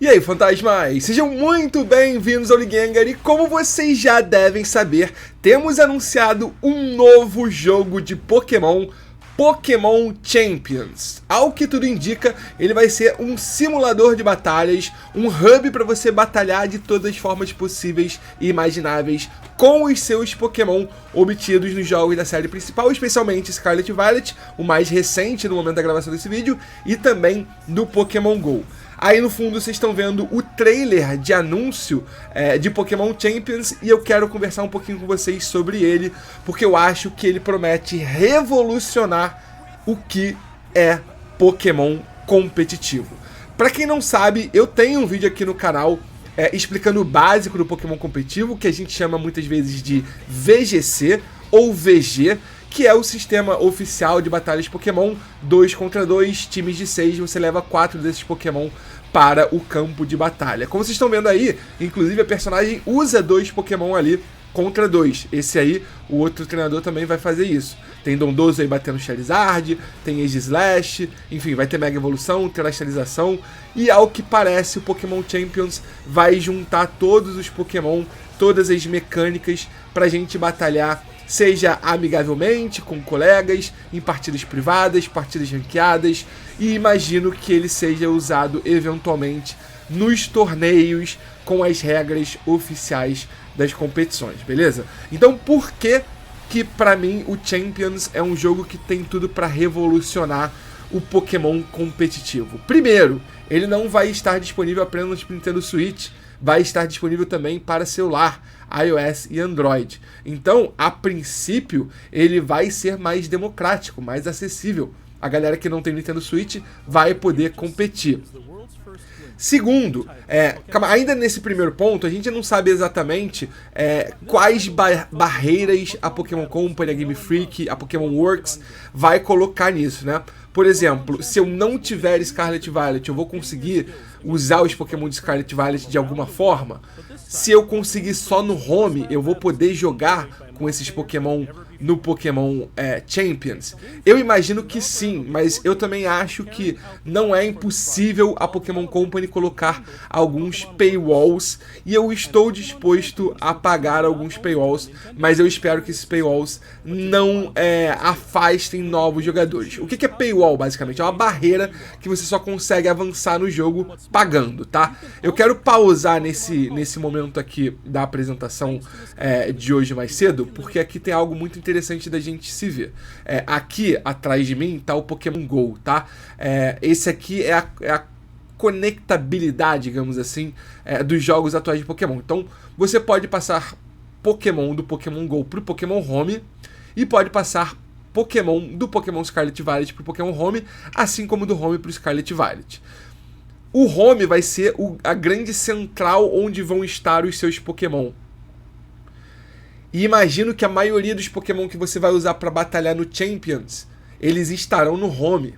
E aí, fantasmas! Sejam muito bem-vindos ao Ligengar e como vocês já devem saber, temos anunciado um novo jogo de Pokémon, Pokémon Champions. Ao que tudo indica, ele vai ser um simulador de batalhas, um hub para você batalhar de todas as formas possíveis e imagináveis com os seus Pokémon obtidos nos jogos da série principal, especialmente Scarlet e Violet, o mais recente no momento da gravação desse vídeo, e também no Pokémon GO. Aí no fundo vocês estão vendo o trailer de anúncio de Pokémon Champions e eu quero conversar um pouquinho com vocês sobre ele, porque eu acho que ele promete revolucionar o que é Pokémon competitivo. Para quem não sabe, eu tenho um vídeo aqui no canal explicando o básico do Pokémon competitivo, que a gente chama muitas vezes de VGC ou VG, que é o sistema oficial de batalhas Pokémon, 2 contra 2, times de 6, você leva 4 desses Pokémon para o campo de batalha. Como vocês estão vendo aí, inclusive a personagem usa 2 Pokémon ali contra 2. Esse aí, o outro treinador também vai fazer isso. Tem Dondozo aí batendo Charizard, tem Aegislash, enfim, vai ter Mega Evolução, Terastalização, e ao que parece o Pokémon Champions vai juntar todos os Pokémon, todas as mecânicas pra gente batalhar, seja amigavelmente, com colegas, em partidas privadas, partidas ranqueadas, e imagino que ele seja usado eventualmente nos torneios com as regras oficiais das competições, beleza? Então por que pra mim o Champions é um jogo que tem tudo pra revolucionar o Pokémon competitivo? Primeiro, ele não vai estar disponível apenas no Nintendo Switch, vai estar disponível também para celular, iOS e Android. Então, a princípio, ele vai ser mais democrático, mais acessível. A galera que não tem Nintendo Switch vai poder competir. Segundo, ainda nesse primeiro ponto, a gente não sabe exatamente quais barreiras a Pokémon Company, a Game Freak, a Pokémon Works vai colocar nisso, né? Por exemplo, se eu não tiver Scarlet e Violet, eu vou conseguir usar os Pokémon de Scarlet e Violet de alguma forma? Se eu conseguir só no home, eu vou poder jogar com esses Pokémon no Pokémon Champions? Eu imagino que sim, mas eu também acho que não é impossível a Pokémon Company colocar alguns paywalls, e eu estou disposto a pagar alguns paywalls, mas eu espero que esses paywalls não afastem novos jogadores. O que é paywall, basicamente? É uma barreira que você só consegue avançar no jogo pagando, tá? Eu quero pausar nesse momento aqui da apresentação de hoje mais cedo, porque aqui tem algo muito interessante da gente se ver. Aqui atrás de mim tá o Pokémon GO, tá? Esse aqui é a conectabilidade, digamos assim, dos jogos atuais de Pokémon. Então você pode passar Pokémon do Pokémon GO pro Pokémon Home e pode passar Pokémon do Pokémon Scarlet e Violet pro Pokémon Home, assim como do Home pro Scarlet e Violet. O Home vai ser a grande central onde vão estar os seus Pokémon. E imagino que a maioria dos Pokémon que você vai usar para batalhar no Champions, eles estarão no Home.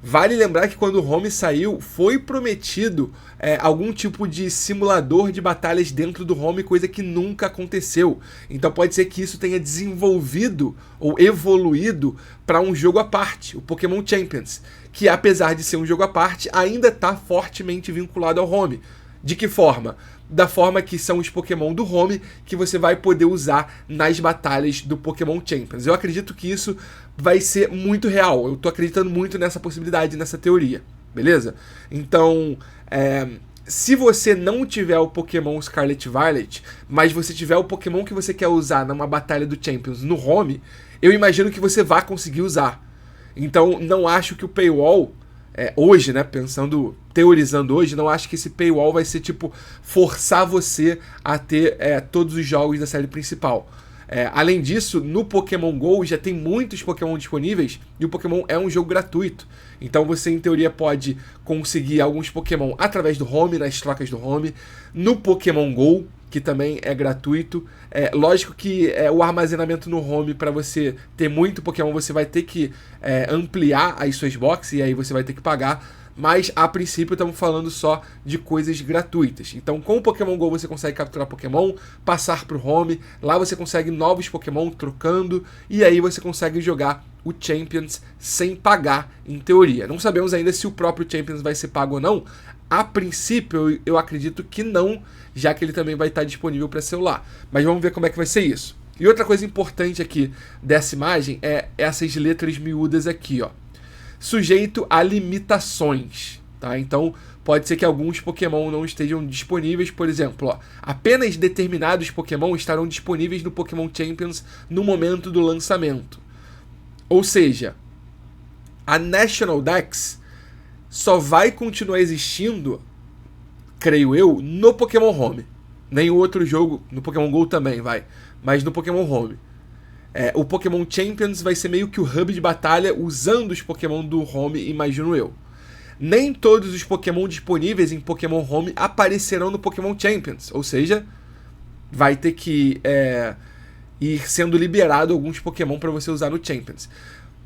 Vale lembrar que quando o Home saiu, foi prometido algum tipo de simulador de batalhas dentro do Home, coisa que nunca aconteceu. Então pode ser que isso tenha desenvolvido ou evoluído para um jogo à parte, o Pokémon Champions, que apesar de ser um jogo à parte, ainda está fortemente vinculado ao Home. De que forma? Da forma que são os Pokémon do Home que você vai poder usar nas batalhas do Pokémon Champions. Eu acredito que isso vai ser muito real. Eu tô acreditando muito nessa possibilidade, nessa teoria. Beleza? Então, se você não tiver o Pokémon Scarlet e Violet, mas você tiver o Pokémon que você quer usar numa batalha do Champions no Home, eu imagino que você vai conseguir usar. Então, não acho que o paywall... hoje, né, teorizando hoje, não acho que esse paywall vai ser tipo forçar você a ter todos os jogos da série principal. Além disso, no Pokémon GO já tem muitos Pokémon disponíveis e o Pokémon é um jogo gratuito. Então você, em teoria, pode conseguir alguns Pokémon através do Home, nas trocas do Home, no Pokémon GO, que também é gratuito. Lógico que o armazenamento no Home, para você ter muito Pokémon, você vai ter que ampliar as suas boxes e aí você vai ter que pagar. Mas a princípio estamos falando só de coisas gratuitas. Então com o Pokémon GO você consegue capturar Pokémon, passar para o Home, lá você consegue novos Pokémon trocando, e aí você consegue jogar o Champions sem pagar, em teoria. Não sabemos ainda se o próprio Champions vai ser pago ou não. A princípio, eu acredito que não, já que ele também vai estar disponível para celular. Mas vamos ver como é que vai ser isso. E outra coisa importante aqui dessa imagem é essas letras miúdas aqui, ó. Sujeito a limitações, tá? Então, pode ser que alguns Pokémon não estejam disponíveis, por exemplo, ó, apenas determinados Pokémon estarão disponíveis no Pokémon Champions no momento do lançamento. Ou seja, a National Dex só vai continuar existindo, creio eu, no Pokémon Home. Nem outro jogo, no Pokémon GO também, mas no Pokémon Home. O Pokémon Champions vai ser meio que o hub de batalha usando os Pokémon do Home, imagino eu. Nem todos os Pokémon disponíveis em Pokémon Home aparecerão no Pokémon Champions, ou seja, vai ter que ir sendo liberado alguns Pokémon para você usar no Champions.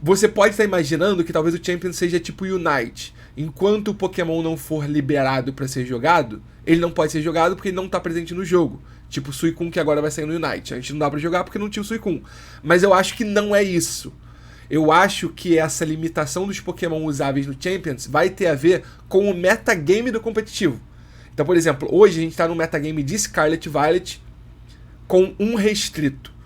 Você pode estar imaginando que talvez o Champions seja tipo Unite. Enquanto o Pokémon não for liberado para ser jogado, ele não pode ser jogado porque ele não está presente no jogo. Tipo o Suicune, que agora vai sair no Unite. A gente não dá para jogar porque não tinha o Suicune. Mas eu acho que não é isso. Eu acho que essa limitação dos Pokémon usáveis no Champions vai ter a ver com o metagame do competitivo. Então, por exemplo, hoje a gente está no metagame de Scarlet Violet com um restrito.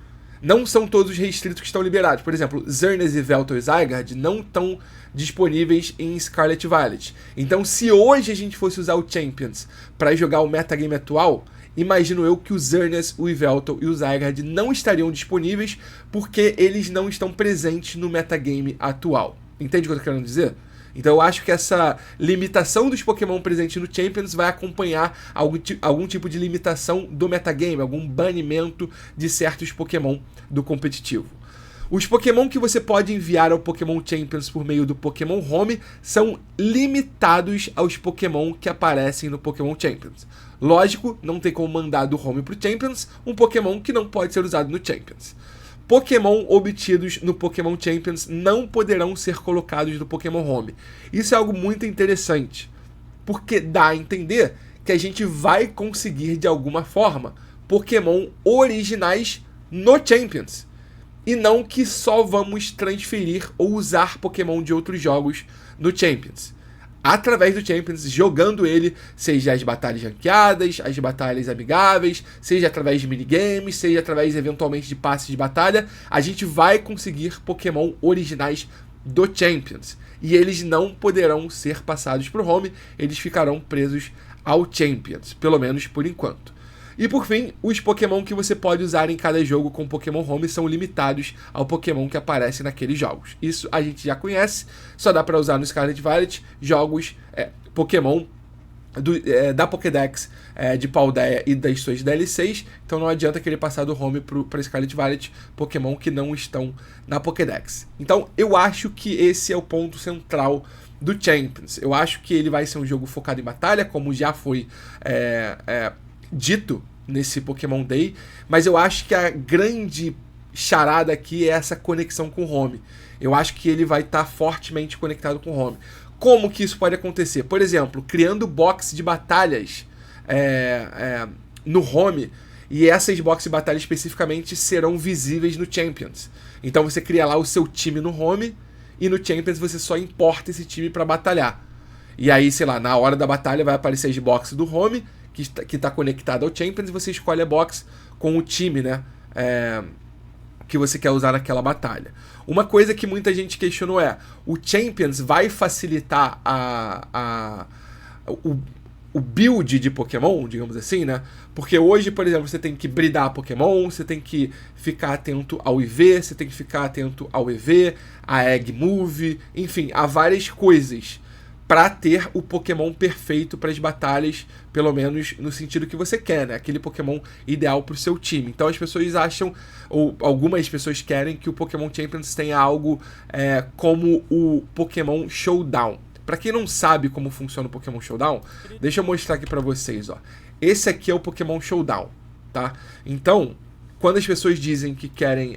Não são todos os restritos que estão liberados. Por exemplo, Xerneas, Yveltal e Zygarde não estão disponíveis em Scarlet Violet. Então, se hoje a gente fosse usar o Champions para jogar o metagame atual, imagino eu que o Xerneas, o Yveltal e o Zygarde não estariam disponíveis porque eles não estão presentes no metagame atual. Entende o que eu tô querendo dizer? Então eu acho que essa limitação dos Pokémon presentes no Champions vai acompanhar algum tipo de limitação do metagame, algum banimento de certos Pokémon do competitivo. Os Pokémon que você pode enviar ao Pokémon Champions por meio do Pokémon Home são limitados aos Pokémon que aparecem no Pokémon Champions. Lógico, não tem como mandar do Home pro Champions um Pokémon que não pode ser usado no Champions. Pokémon obtidos no Pokémon Champions não poderão ser colocados no Pokémon Home. Isso é algo muito interessante, porque dá a entender que a gente vai conseguir, de alguma forma, Pokémon originais no Champions. E não que só vamos transferir ou usar Pokémon de outros jogos no Champions. Através do Champions, jogando ele, seja as batalhas ranqueadas, as batalhas amigáveis, seja através de minigames, seja através eventualmente de passes de batalha, a gente vai conseguir Pokémon originais do Champions. E eles não poderão ser passados para o Home, eles ficarão presos ao Champions, pelo menos por enquanto. E por fim, os Pokémon que você pode usar em cada jogo com Pokémon Home são limitados ao Pokémon que aparece naqueles jogos. Isso a gente já conhece, só dá para usar no Scarlet Violet jogos Pokémon da Pokédex de Paldea e das suas DLCs, então não adianta querer passar do Home para Scarlet Violet Pokémon que não estão na Pokédex. Então eu acho que esse é o ponto central do Champions. Eu acho que ele vai ser um jogo focado em batalha, como já foi dito nesse Pokémon Day, mas eu acho que a grande charada aqui é essa conexão com o Home. Eu acho que ele vai estar fortemente conectado com o Home. Como que isso pode acontecer? Por exemplo, criando box de batalhas no Home, e essas box de batalha especificamente serão visíveis no Champions. Então você cria lá o seu time no Home, e no Champions você só importa esse time para batalhar. E aí, sei lá, na hora da batalha vai aparecer as boxes do Home, que está conectado ao Champions, e você escolhe a box com o time, né, que você quer usar naquela batalha. Uma coisa que muita gente questionou o Champions vai facilitar o build de Pokémon, digamos assim, né? Porque hoje, por exemplo, você tem que bridar Pokémon, você tem que ficar atento ao IV, você tem que ficar atento ao EV, a Egg Move, enfim, há várias coisas para ter o Pokémon perfeito para as batalhas, pelo menos no sentido que você quer, né? Aquele Pokémon ideal para o seu time. Então as pessoas acham, ou algumas pessoas querem, que o Pokémon Champions tenha algo como o Pokémon Showdown. Para quem não sabe como funciona o Pokémon Showdown, deixa eu mostrar aqui para vocês, ó. Esse aqui é o Pokémon Showdown, tá? Então, quando as pessoas dizem que querem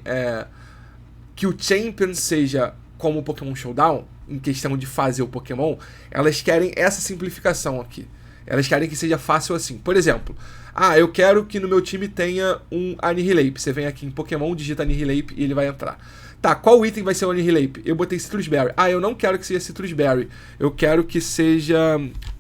que o Champions seja como o Pokémon Showdown, em questão de fazer o Pokémon, elas querem essa simplificação aqui. Elas querem que seja fácil assim. Por exemplo, eu quero que no meu time tenha um Annihilape. Você vem aqui em Pokémon, digita Annihilape e ele vai entrar. Tá, qual item vai ser o Annihilape? Eu botei Citrus Berry. Eu não quero que seja Citrus Berry. Eu quero que seja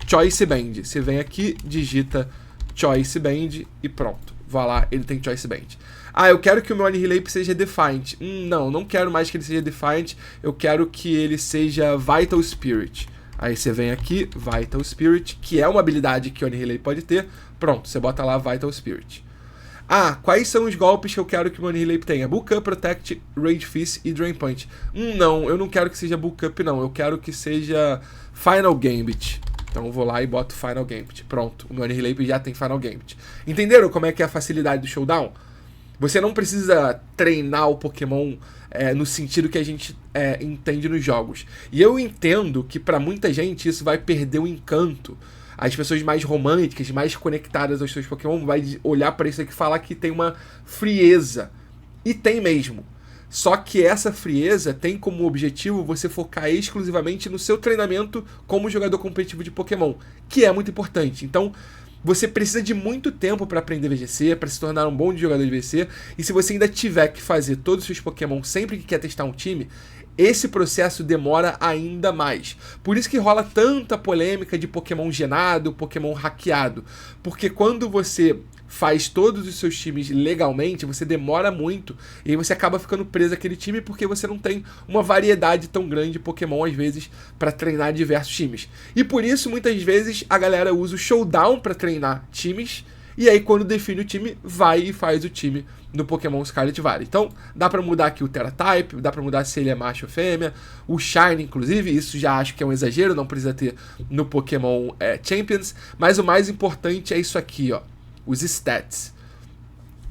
Choice Band. Você vem aqui, digita Choice Band e pronto. Vai lá, ele tem Choice Band. Ah, eu quero que o meu Annihilape seja Defiant. Não quero mais que ele seja Defiant. Eu quero que ele seja Vital Spirit. Aí você vem aqui, Vital Spirit, que é uma habilidade que o Annihilape pode ter. Pronto, você bota lá Vital Spirit. Ah, quais são os golpes que eu quero que o meu Annihilape tenha? Bulk Up, Protect, Rage Fist e Drain Punch. Não, eu não quero que seja Bulk Up, não. Eu quero que seja Final Gambit. Então eu vou lá e boto Final Gambit. Pronto, o meu Annihilape já tem Final Gambit. Entenderam como é que é a facilidade do Showdown? Você não precisa treinar o Pokémon no sentido que a gente entende nos jogos. E eu entendo que pra muita gente isso vai perder o encanto. As pessoas mais românticas, mais conectadas aos seus Pokémon, vai olhar pra isso aqui e falar que tem uma frieza. E tem mesmo. Só que essa frieza tem como objetivo você focar exclusivamente no seu treinamento como jogador competitivo de Pokémon, que é muito importante. Então, você precisa de muito tempo para aprender VGC, para se tornar um bom jogador de VGC, e se você ainda tiver que fazer todos os seus Pokémon sempre que quer testar um time, esse processo demora ainda mais. Por isso que rola tanta polêmica de Pokémon genado, Pokémon hackeado. Porque quando você faz todos os seus times legalmente, você demora muito e aí você acaba ficando preso àquele time porque você não tem uma variedade tão grande de Pokémon, às vezes, para treinar diversos times. E por isso, muitas vezes, a galera usa o Showdown para treinar times, e aí quando define o time, vai e faz o time no Pokémon Scarlet Violet. Então, dá pra mudar aqui o Tera-Type, dá pra mudar se ele é macho ou fêmea, o Shine, inclusive, isso já acho que é um exagero, não precisa ter no Pokémon Champions, mas o mais importante é isso aqui, ó, os stats.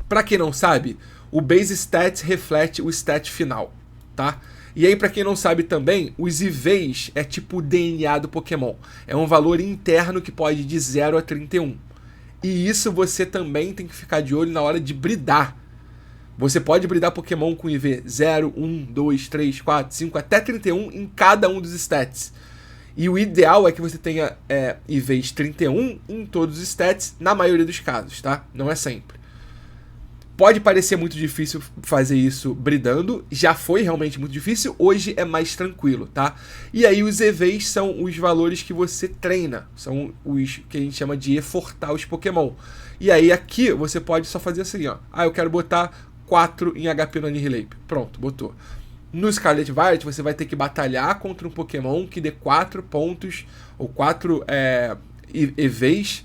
Pra quem não sabe, o Base Stats reflete o stat final, tá? E aí, pra quem não sabe também, os IVs é tipo o DNA do Pokémon, é um valor interno que pode ir de 0 a 31. E isso você também tem que ficar de olho na hora de bridar. Você pode bridar Pokémon com IV 0, 1, 2, 3, 4, 5, até 31 em cada um dos stats. E o ideal é que você tenha IVs 31 em todos os stats, na maioria dos casos, tá? Não é sempre. Pode parecer muito difícil fazer isso bridando, já foi realmente muito difícil, hoje é mais tranquilo, tá? E aí os EVs são os valores que você treina, são os que a gente chama de effortar os Pokémon. E aí aqui você pode só fazer assim, ó. Ah, eu quero botar 4 em HP no Annihilape. Pronto, botou. No Scarlet Violet você vai ter que batalhar contra um Pokémon que dê 4 pontos, ou 4 EVs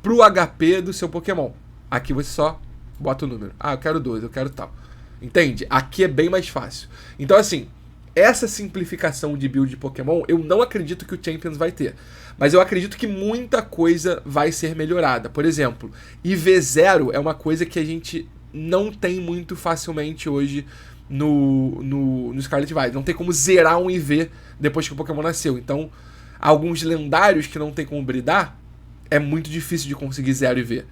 pro HP do seu Pokémon. Aqui você só bota o número. Ah, eu quero 12, eu quero tal. Entende? Aqui é bem mais fácil. Então, assim, essa simplificação de build de Pokémon, eu não acredito que o Champions vai ter. Mas eu acredito que muita coisa vai ser melhorada. Por exemplo, IV0 é uma coisa que a gente não tem muito facilmente hoje no Scarlet Violet. Não tem como zerar um IV depois que o Pokémon nasceu. Então, alguns lendários que não tem como bridar, é muito difícil de conseguir 0 IV.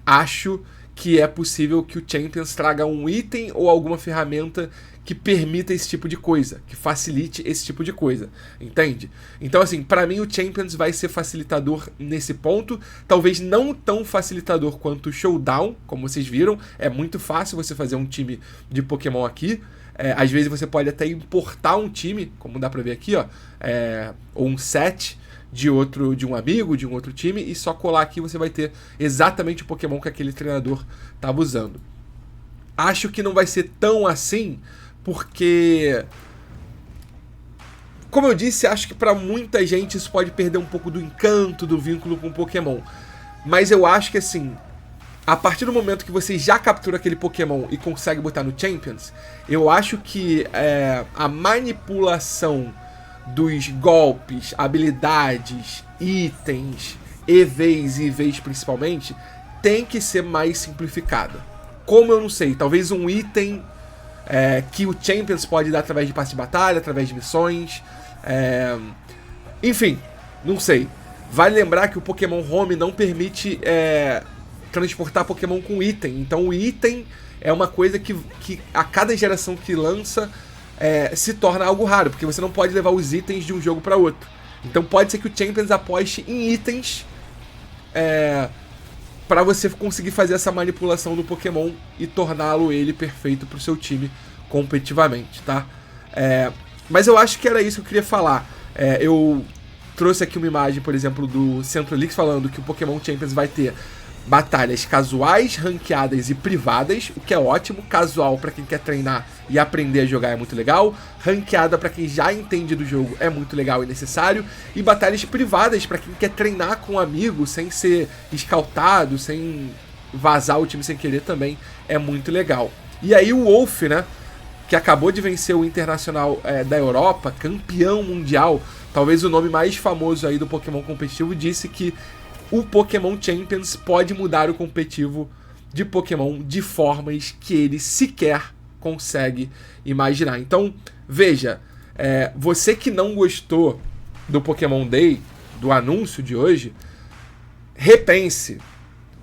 Acho que é possível que o Champions traga um item ou alguma ferramenta que permita esse tipo de coisa, que facilite esse tipo de coisa, entende? Então, assim, pra mim o Champions vai ser facilitador nesse ponto, talvez não tão facilitador quanto o Showdown, como vocês viram, é muito fácil você fazer um time de Pokémon aqui, às vezes você pode até importar um time, como dá pra ver aqui, ó, ou um set de um amigo, de um outro time, e só colar aqui você vai ter exatamente o Pokémon que aquele treinador estava usando. Acho que não vai ser tão assim, porque, como eu disse, acho que para muita gente isso pode perder um pouco do encanto, do vínculo com o Pokémon. Mas eu acho que, assim, a partir do momento que você já captura aquele Pokémon e consegue botar no Champions, eu acho que a manipulação dos golpes, habilidades, itens, EVs e IVs principalmente, tem que ser mais simplificada. Como eu não sei, talvez um item que o Champions pode dar através de passe de batalha, através de missões, enfim, não sei. Vale lembrar que o Pokémon Home não permite transportar Pokémon com item, então o item é uma coisa que a cada geração que lança se torna algo raro, porque você não pode levar os itens de um jogo para outro. Então pode ser que o Champions aposte em itens para você conseguir fazer essa manipulação do Pokémon e torná-lo ele perfeito pro seu time competitivamente, tá? Mas eu acho que era isso que eu queria falar. Eu trouxe aqui uma imagem, por exemplo, do Central League falando que o Pokémon Champions vai ter batalhas casuais, ranqueadas e privadas, o que é ótimo. Casual para quem quer treinar e aprender a jogar é muito legal. Ranqueada para quem já entende do jogo é muito legal e necessário. E batalhas privadas para quem quer treinar com um amigo sem ser escautado, sem vazar o time sem querer, também é muito legal. E aí o Wolf, né, que acabou de vencer o Internacional da Europa, campeão mundial, talvez o nome mais famoso aí do Pokémon competitivo, disse que o Pokémon Champions pode mudar o competitivo de Pokémon de formas que ele sequer consegue imaginar. Então, veja, você que não gostou do Pokémon Day, do anúncio de hoje, repense,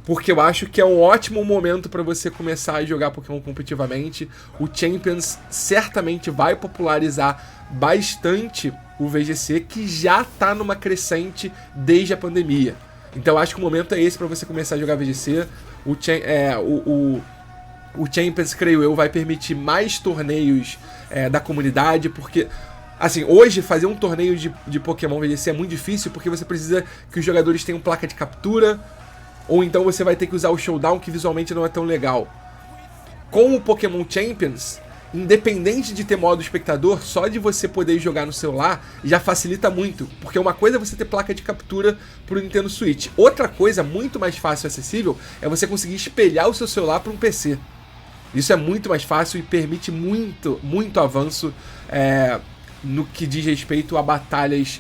porque eu acho que é um ótimo momento para você começar a jogar Pokémon competitivamente. O Champions certamente vai popularizar bastante o VGC, que já está numa crescente desde a pandemia. Então eu acho que o momento é esse para você começar a jogar VGC. O Champions, creio eu, vai permitir mais torneios da comunidade, porque, assim, hoje fazer um torneio de Pokémon VGC é muito difícil, porque você precisa que os jogadores tenham placa de captura, ou então você vai ter que usar o Showdown, que visualmente não é tão legal. Com o Pokémon Champions, independente de ter modo espectador, só de você poder jogar no celular já facilita muito, porque uma coisa é você ter placa de captura pro Nintendo Switch, outra coisa muito mais fácil e acessível é você conseguir espelhar o seu celular para um PC. Isso é muito mais fácil e permite muito avanço no que diz respeito a batalhas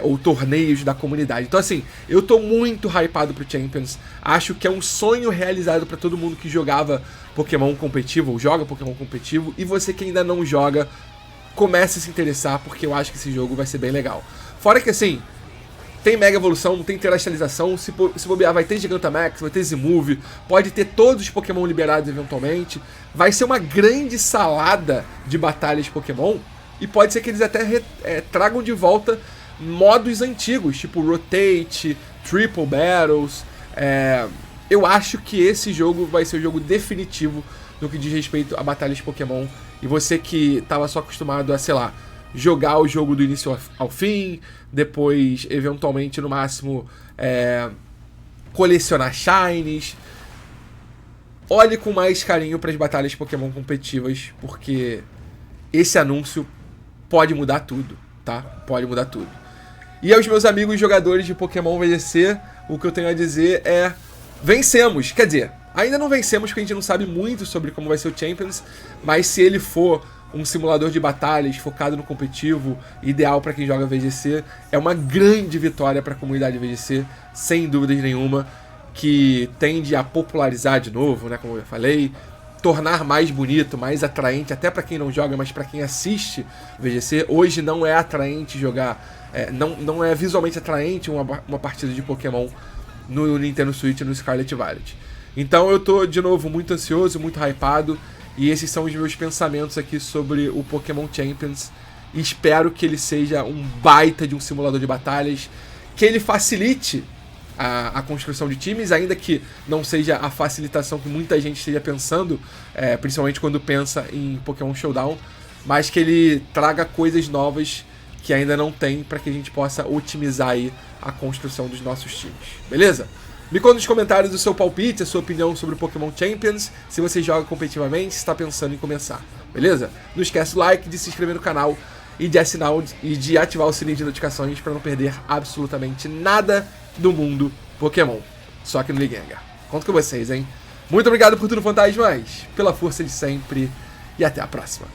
ou torneios da comunidade. Então, assim, eu tô muito hypado pro Champions. Acho que é um sonho realizado para todo mundo que jogava Pokémon competitivo ou joga Pokémon competitivo. E você que ainda não joga, comece a se interessar, porque eu acho que esse jogo vai ser bem legal. Fora que, assim, tem Mega Evolução, tem terrestrialização, se bobear vai ter Gigantamax, vai ter Z-Move, pode ter todos os Pokémon liberados eventualmente. Vai ser uma grande salada de batalhas Pokémon. E pode ser que eles até tragam de volta modos antigos, tipo Rotate, Triple Battles. Eu acho que esse jogo vai ser o jogo definitivo no que diz respeito a batalhas Pokémon. E você que estava só acostumado a, sei lá, jogar o jogo do início ao fim, depois, eventualmente, no máximo, colecionar Shinies, olhe com mais carinho para as batalhas Pokémon competitivas, porque esse anúncio pode mudar tudo, tá? Pode mudar tudo. E aos meus amigos jogadores de Pokémon VGC, o que eu tenho a dizer é: vencemos! Quer dizer, ainda não vencemos porque a gente não sabe muito sobre como vai ser o Champions, mas se ele for um simulador de batalhas focado no competitivo, ideal para quem joga VGC, é uma grande vitória para a comunidade VGC, sem dúvidas nenhuma, que tende a popularizar de novo, né, como eu falei, tornar mais bonito, mais atraente, até para quem não joga, mas para quem assiste VGC. Hoje não é atraente jogar, não é visualmente atraente uma partida de Pokémon no Nintendo Switch, no Scarlet Violet. Então eu tô, de novo, muito ansioso, muito hypado, e esses são os meus pensamentos aqui sobre o Pokémon Champions. E espero que ele seja um baita de um simulador de batalhas, que ele facilite a construção de times, ainda que não seja a facilitação que muita gente esteja pensando, principalmente quando pensa em Pokémon Showdown, mas que ele traga coisas novas que ainda não tem, para que a gente possa otimizar aí a construção dos nossos times, beleza? Me conta nos comentários o seu palpite, a sua opinião sobre o Pokémon Champions, se você joga competitivamente, se está pensando em começar, beleza? Não esquece o like, de se inscrever no canal e de assinar e de ativar o sininho de notificações para não perder absolutamente nada do mundo Pokémon, só aqui no Ligengar. Conto com vocês, hein? Muito obrigado por tudo, fantasmas, pela força de sempre, e até a próxima.